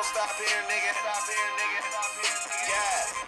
don't stop here, nigga. Stop here, nigga. Yeah.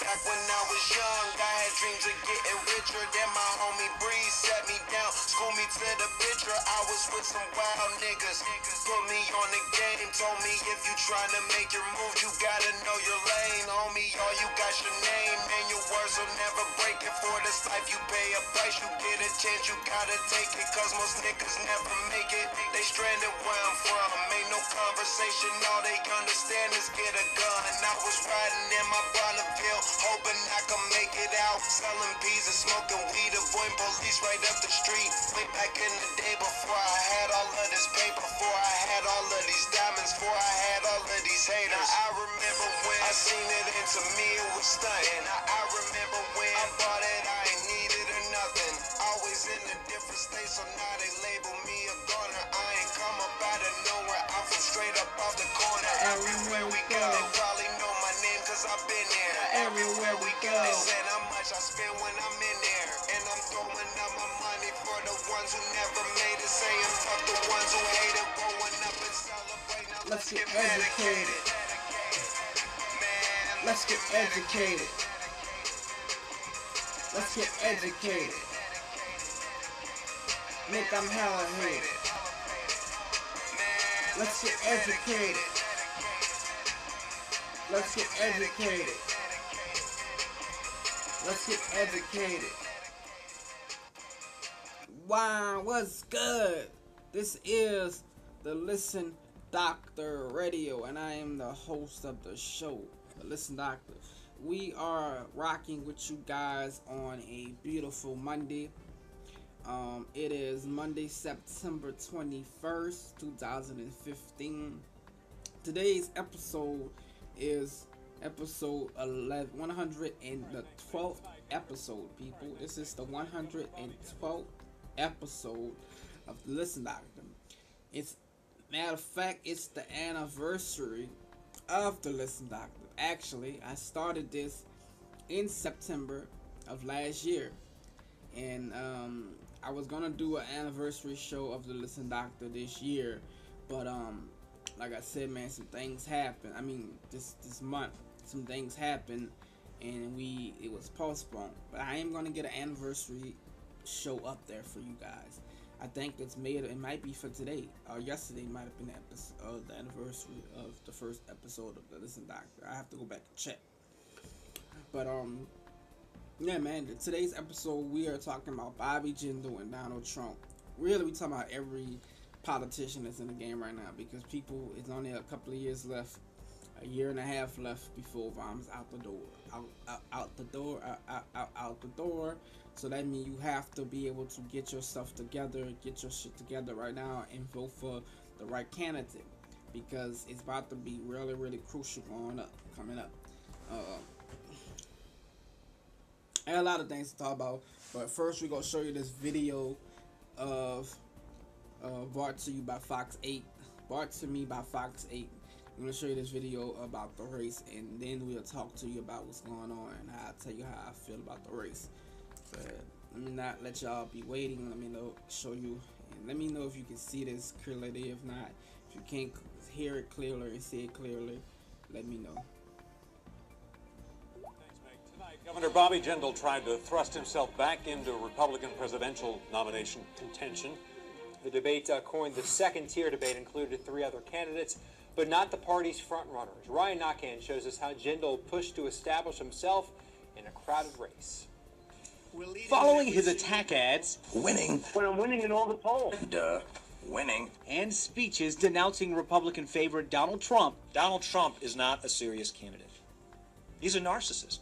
Back when I was young, I had dreams of getting richer. Then my homie Breeze set me down, schooled me to the picture. I was with some wild niggas, put me on the game. Told me if you trying to make your move, you gotta know your lane. Homie, all you got your name, and your words will never break it. For this life you pay a price, you get a chance, you gotta take it. Cause most niggas never make it, they stranded where I'm from. Ain't no conversation, all they understand is get a gun. I was riding in my Bonneville, hoping I could make it out. Selling peas and smoking weed, avoiding police right up the street. Way back in the day before I had all of this paper, before I had all of these diamonds, before I had all of these haters. Now I remember when I seen it, and to me it was stunning. I remember when I thought that I ain't needed or nothing. Always in a different state, so now they label me a goner. I ain't come up out of nowhere, I'm from straight up off the corner. Everywhere we go, they probably know my name cause I've been there. Everywhere we go, they said how much I spend when I'm in there. And I'm throwing up my money for the ones who never made it. Saying fuck the ones who hate it. Growing up and celebrate. Now let's get educated. Let's get educated. Let's get educated. Make them hella hated. Let's get educated. Let's get educated. Let's get educated. Wow, what's good? This is the Listen Doctor Radio, and I am the host of the show, the Listen Doctor. We are rocking with you guys on a beautiful Monday. It is Monday, September 21st, 2015. Today's episode is episode 112th episode, people. This is the 112th episode of the Listen Doctor. Matter of fact, it's the anniversary of the Listen Doctor. Actually, I started this in September of last year, and I was gonna do an anniversary show of the Listen Doctor this year, but like I said, man, some things happened. I mean, this month, some things happened, and it was postponed. But I am gonna get an anniversary show up there for you guys. I think it might be for today or yesterday. Might have been the anniversary of the first episode of the Listen Doctor. I have to go back and check. But yeah, man. Today's episode we are talking about Bobby Jindal and Donald Trump. Really, we talking about every politician that's in the game right now, because it's only a couple of years left, a year and a half left before Obama's out the door. So that means you have to be able to get your stuff together, get your shit together right now, and vote for the right candidate, because it's about to be really, really crucial coming up. I got a lot of things to talk about, but first we're gonna show you this video of brought to you by Fox 8. Brought to me by Fox 8. I'm going to show you this video about the race, and then we'll talk to you about what's going on, and I'll tell you how I feel about the race. So, let me not let y'all be waiting. Let me show you, and let me know if you can see this clearly. If not, if you can't hear it clearly and see it clearly, let me know. Tonight, Governor Bobby Jindal tried to thrust himself back into Republican presidential nomination contention. The debate coined the second-tier debate included 3 other candidates, but not the party's frontrunners. Ryan Nakhan shows us how Jindal pushed to establish himself in a crowded race. Following his attack ads, Winning. When I'm winning in all the polls. Duh. Winning. and speeches denouncing Republican favorite Donald Trump, Donald Trump is not a serious candidate. He's a narcissist.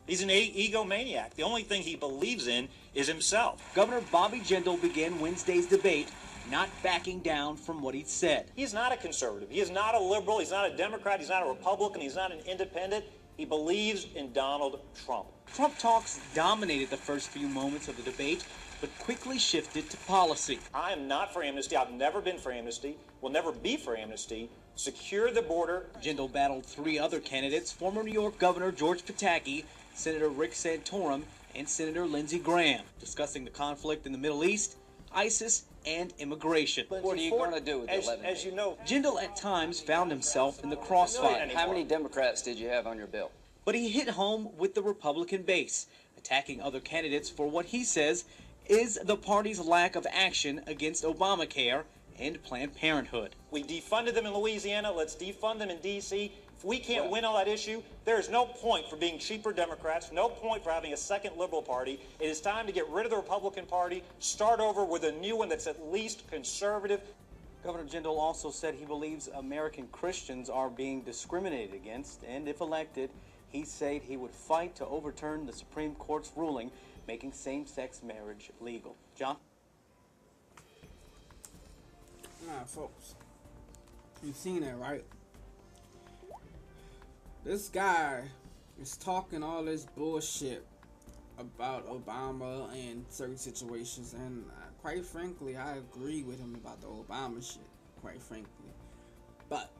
He's an egomaniac. The only thing he believes in is himself. Governor Bobby Jindal began Wednesday's debate not backing down from what he'd said. He's not a conservative. He is not a liberal. He's not a Democrat. He's not a Republican. He's not an independent. He believes in Donald Trump. Trump talks dominated the first few moments of the debate, but quickly shifted to policy. I am not for amnesty. I've never been for amnesty. Will never be for amnesty. Secure the border. Jindal battled 3 other candidates, former New York Governor George Pataki, Senator Rick Santorum, and Senator Lindsey Graham, discussing the conflict in the Middle East, ISIS, and immigration. What are you going to do with the 11? As you know, Jindal at times found himself in the crossfire, How many Democrats did you have on your bill? but he hit home with the Republican base, attacking other candidates for what he says is the party's lack of action against Obamacare and Planned Parenthood. we defunded them in Louisiana. Let's defund them in D.C. If we can't win on that issue, there is no point for being cheaper Democrats, no point for having a second liberal party. It is time to get rid of the Republican Party, start over with a new one that's at least conservative. Governor Jindal also said he believes American Christians are being discriminated against, and if elected, he said he would fight to overturn the Supreme Court's ruling making same-sex marriage legal. John? Folks, you've seen that, right? This guy is talking all this bullshit about Obama and certain situations, and quite frankly, I agree with him about the Obama shit, quite frankly. But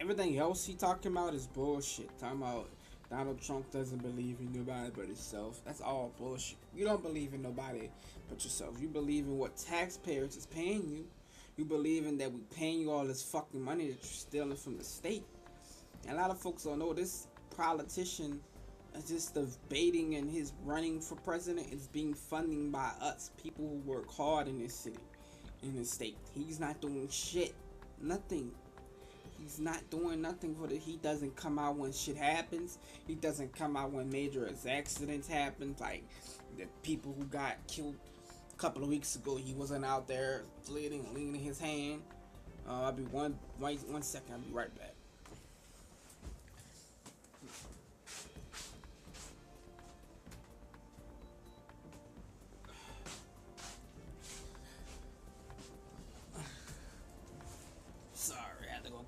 everything else he talking about is bullshit. Talking about Donald Trump doesn't believe in nobody but himself. That's all bullshit. You don't believe in nobody but yourself. You believe in what taxpayers is paying you. You believe in that we paying you all this fucking money that you're stealing from the state. And a lot of folks don't know this politician is just debating, and his running for president is being funded by us, people who work hard in this city, in this state. He's not doing shit. Nothing. He's not doing nothing for he doesn't come out when shit happens. He doesn't come out when major accidents happen, like the people who got killed a couple of weeks ago. He wasn't out there leaning his hand. I'll be one second. I'll be right back.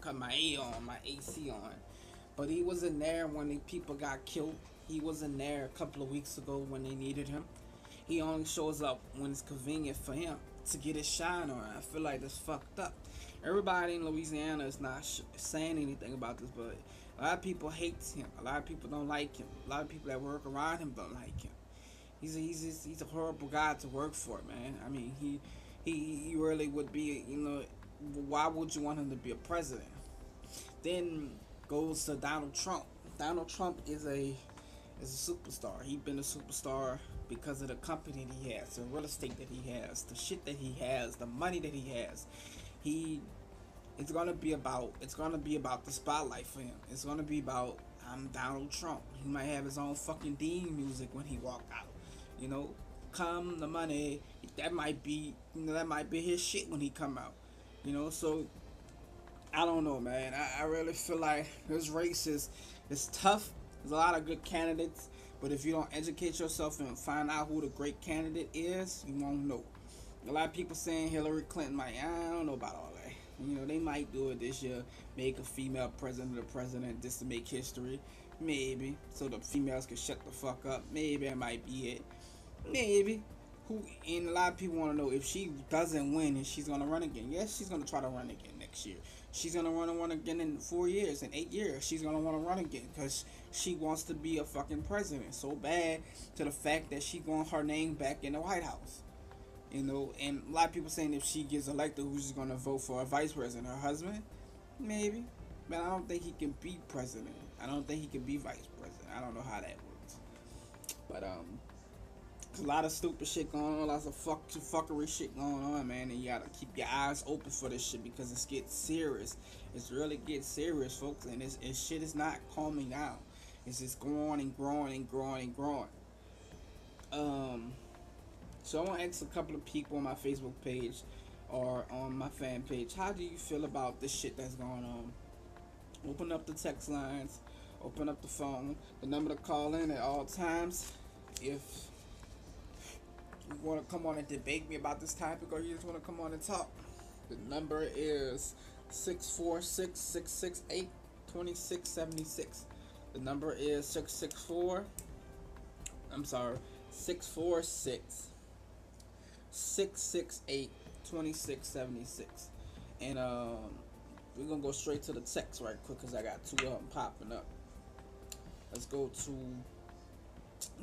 Cut my AC on, but he wasn't there when the people got killed. He wasn't there a couple of weeks ago when they needed him. He only shows up when it's convenient for him to get his shine on. I feel like that's fucked up. Everybody in Louisiana is not saying anything about this, but a lot of people hate him. A lot of people don't like him. A lot of people that work around him don't like him. He's a horrible guy to work for, man. I mean, he really would be, you know. Why would you want him to be a president? Then goes to Donald Trump. Donald Trump is a superstar. He's been a superstar because of the company that he has, the real estate that he has, the shit that he has, the money that he has. It's gonna be about the spotlight for him. It's gonna be about I'm Donald Trump. He might have his own fucking Dean music when he walk out. You know, come the money. That might be his shit when he come out. You know, so I don't know, man. I really feel like this race is tough. There's a lot of good candidates, but if you don't educate yourself and find out who the great candidate is, you won't know. A lot of people saying Hillary Clinton might. I don't know about all that. You know, they might do it this year, make a female president the president just to make history. Maybe, so the females can shut the fuck up. Maybe that might be it. Maybe. And a lot of people want to know if she doesn't win and she's going to run again. Yes, she's going to try to run again next year. She's going to run again in 4 years, in 8 years. She's going to want to run again because she wants to be a fucking president so bad, to the fact that she wants her name back in the White House. You know, and a lot of people saying if she gets elected, who's going to vote for a vice president? Her husband? Maybe. But I don't think he can be president. I don't think he can be vice president. I don't know how that works. But, a lot of stupid shit going on, lots of fuckery shit going on, man, and you gotta keep your eyes open for this shit because it gets serious. It's really gets serious, folks, and shit is not calming down. It's just growing and growing and growing and growing. So I want to ask a couple of people on my Facebook page or on my fan page, how do you feel about this shit that's going on? Open up the text lines, open up the phone, the number to call in at all times. If you want to come on and debate me about this topic, or you just want to come on and talk, the number is 646-668-2676. The number is 646-668-2676. And we're gonna go straight to the text right quick because I got two of them popping up. Let's go to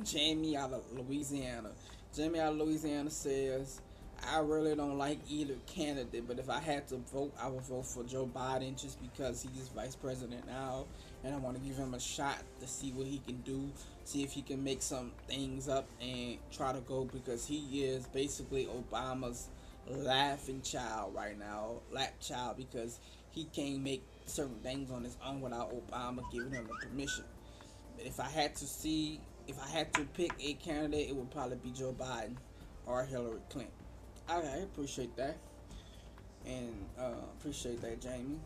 Jamie out of Louisiana. Jamie out of Louisiana says, I really don't like either candidate, but if I had to vote, I would vote for Joe Biden just because he's vice president now, and I want to give him a shot to see what he can do, see if he can make some things up and try to go, because he is basically Obama's laughing child right now, lap child, because he can't make certain things on his own without Obama giving him the permission. But if I had to pick a candidate, it would probably be Joe Biden or Hillary Clinton. I appreciate that, and appreciate that, Jamie.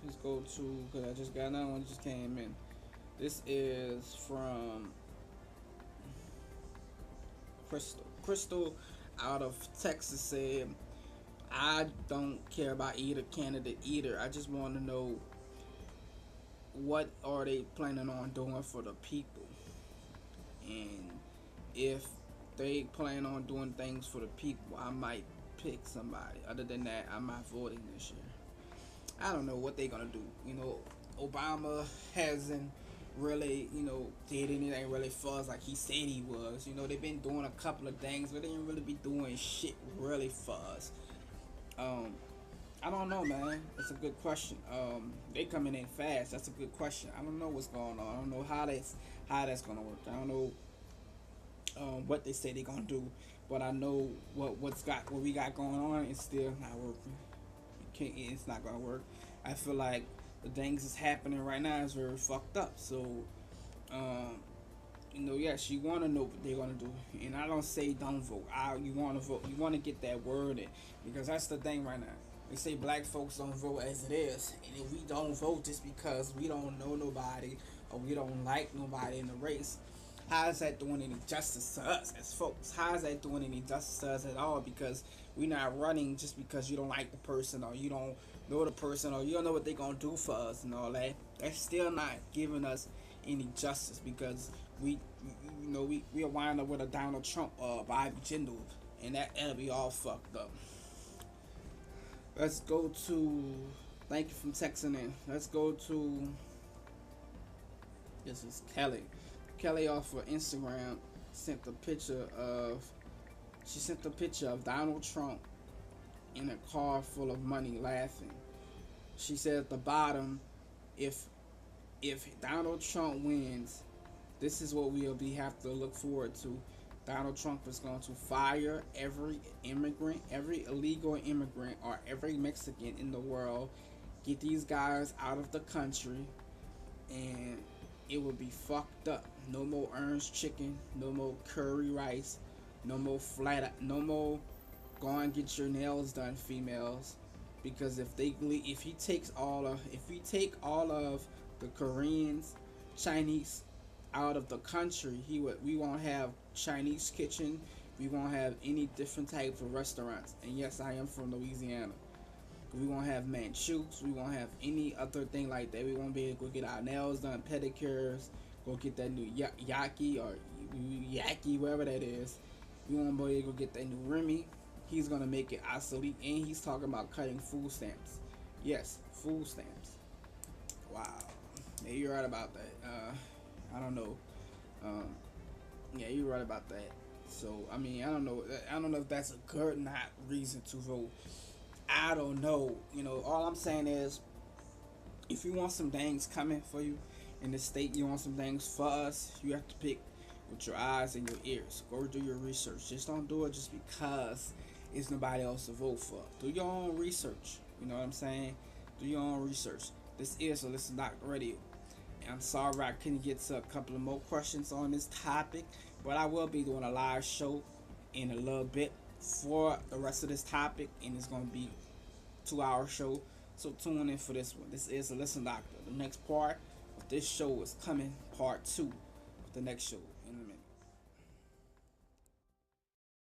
Let's go to, because I just got another one that just came in. This is from Crystal. Crystal out of Texas said, I don't care about either candidate either. I just want to know, what are they planning on doing for the people? And if they plan on doing things for the people, I might pick somebody. Other than that, I'm not voting this year. I don't know what they're gonna do. Obama hasn't really, did anything really for us like he said he was. They've been doing a couple of things, but they didn't really be doing shit really for us. I don't know, man. That's a good question. They coming in fast. That's a good question. I don't know what's going on. I don't know how that's gonna work. I don't know what they say they're gonna do, but I know what we got going on is still not working. It's not gonna work. I feel like the things that's happening right now is very fucked up. So, yes, you want to know what they're gonna do, and I don't say don't vote. You want to vote. You want to get that word in, because that's the thing right now. They say black folks don't vote as it is, and if we don't vote just because we don't know nobody or we don't like nobody in the race, how is that doing any justice to us as folks? How is that doing any justice to us at all? Because we're not running just because you don't like the person or you don't know the person or you don't know what they're gonna do for us and all that. That's still not giving us any justice, because we'll wind up with a Donald Trump or Bobby Jindal, and that'll be all fucked up. Let's go to, thank you from texting in. Let's go to, this is Kelly. Kelly off of Instagram sent a picture of Donald Trump in a car full of money laughing. She said at the bottom, if Donald Trump wins, this is what we'll have to look forward to. Donald Trump is going to fire every immigrant, every illegal immigrant, or every Mexican in the world, get these guys out of the country, and it will be fucked up. No more Ernst chicken, no more curry rice, no more go and get your nails done, females. Because if he take all of the Koreans, Chinese out of the country, we won't have Chinese kitchen, we won't have any different types of restaurants. And yes, I am from Louisiana. We won't have Manchus, we won't have any other thing like that. We won't be able to go get our nails done, pedicures, go get that new yaki or yaki, whatever that is. We won't be able to get that new Remy. He's gonna make it obsolete, and he's talking about cutting food stamps. Yes, food stamps. Wow. Yeah, you're right about that. I don't know. Yeah, you're right about that. So I mean, I don't know if that's a good not reason to vote. I don't know. All I'm saying is, if you want some things coming for you in the state, you want some things for us, you have to pick with your eyes and your ears. Go do your research. Just don't do it just because it's nobody else to vote for. Do your own research. You know what I'm saying? Do your own research. This is a Listen Doctor Radio. And I'm sorry I couldn't get to a couple of more questions on this topic, but I will be doing a live show in a little bit for the rest of this topic, and it's going to be a 2-hour show. So tune in for this one. This is a Listen Doctor. The next part of this show is coming, part 2 of the next show.